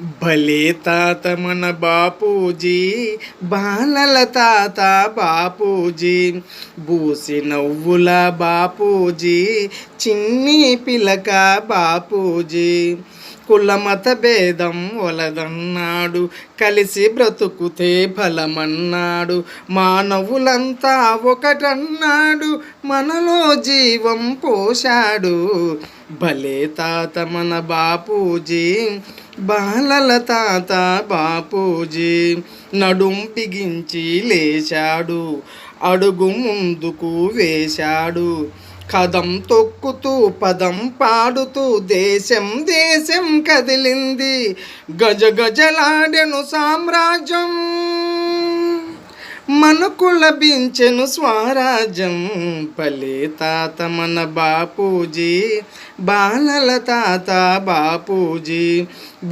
భలే తాత మన బాపూజీ, బాలల తాత బాపూజీ, బూసి నవ్వుల బాపూజీ, చిన్ని పిలక బాపూజీ. కులమత భేదం ఒలదన్నాడు, కలిసి బ్రతుకుతే ఫలమన్నాడు, మానవులంతా ఒకటన్నాడు, మనలో జీవం పోశాడు. భలే తాత మన బాపూజీ, బాలల తాత బాపూజీ. నడుం బిగించి లేచాడు, అడుగు ముందుకు వేశాడు, కదం తొక్కుతూ పదం పాడుతూ దేశం దేశం కదిలింది, గజ గజలాడెను సామ్రాజ్యం, మనకు లభించెను స్వరాజ్యం. భలే తాత మన బాపూజీ, బాలల తాత బాపూజీ.